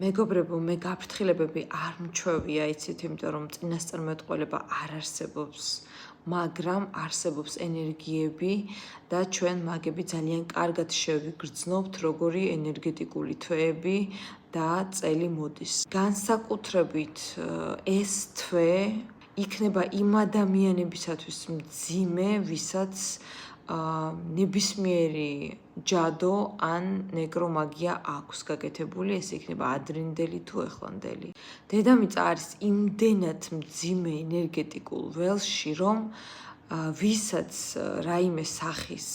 მეგობრებო, მე გაფრთხილებები არ მჩვევია, იცით, იმიტომ რომ წინასწარმეტყველება არ არსებობს, მაგრამ არსებობს ენერგიები და ჩვენ მაგები ძალიან კარგად შევიგრძნობთ, როგორი ენერგეტიკული თვეები და წელი მოდის. განსაკუთრებით ეს თვე იქნება იმ ადამიანებისათვის მძიმე, ვისაც ნებისმიერი ჯადო ან ნეკრომაგია აქვს გაკეთებული, ეს იქნება ადრინდელი თუ ახლანდელი. დედამიწა არის იმდენად მძიმე ენერგეტიკულ ველში, რომ ვისაც რაიმე სახის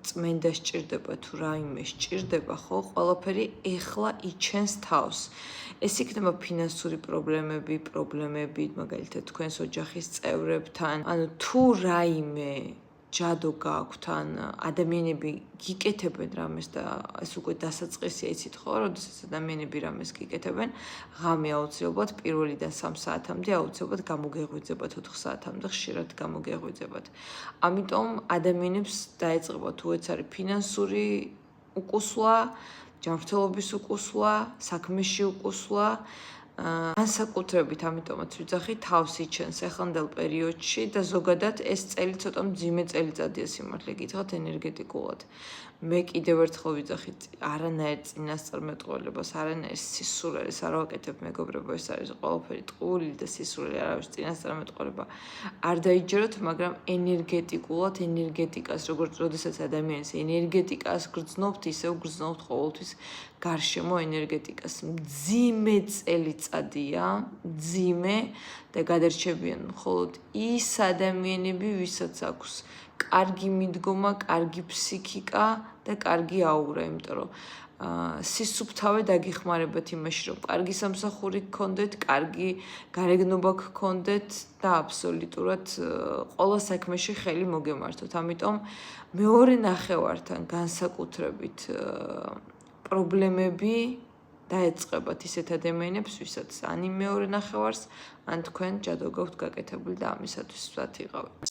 წმენდა სჭირდება თუ რაიმე სჭირდება, ხო, ყველაფერი ეხლა იჩენს თავს. ეს იქნება ფინანსური პრობლემები, მაგალითად თქვენს ოჯახის წევრებთან, ანუ თუ რაიმე ჯადო გაქვთ, ან ადამიანები გიკეთებენ რამეს და ეს უკვე დასაწყისია, იცით ხო, როდესაც ადამიანები რამეს გიკეთებენ, ღამე აუცილებლად პირველიდან 3 საათამდე აუცილებლად გამოგეღვიძებათ 4 საათამდე ხშირად გამოგეღვიძებათ. ამიტომ ადამიანებს დაეწყება თუ ეს არის ფინანსური უკუსლა, ჯანმრთელობის უკუსლა, საქმეში უკუსლა, განსაკუთრებით ამიტომაც ვიძახი თავს იჩენს ახლანდელ პერიოდში და ზოგადად ეს წელი ცოტა მძიმე წელიწადია სიმართლე გითხრათ ენერგეტიკულად. მე კიდევ ერთხელ ვიძახით, არანაირ წინასწარმეტყველებას, არანაირ სისულელეს არ ვაკეთებ, მეგობრებო, ეს არის ყველაფერი ტყუილი და სისულელი, არავის წინასწარმეტყველება არ დაიჯეროთ, მაგრამ ენერგეტიკულად, ენერგეტიკას, როგორც როდესაც ადამიანის ენერგეტიკას გრძნობთ, ისევ გრძნობთ ყოველთვის გარშემო ენერგეტიკას. მძიმე წელიწადია, მძიმე და გადარჩებიან მხოლოდ ის ადამიანები, ვისაც აქვს კარგი მიდგომა, კარგი ფსიქიკა და კარგი აურა, იმიტომ რომ სისუფთავე დაგიხმარებათ იმაში, რომ კარგი სამსახური გქონდეთ, კარგი გარეგნობა გქონდეთ და აბსოლუტურად ყველა საქმეში ხელი მოგემართოთ. ამიტომ მეორე ნახევართან განსაკუთრებით პრობლემები დაეწყებათ ისეთ ადამიანებს, ვისაც ან იმ მეორე ნახევარს, ან თქვენ ჯადო გაქვთ გაკეთებული და ამისათვის ვსად იყავით.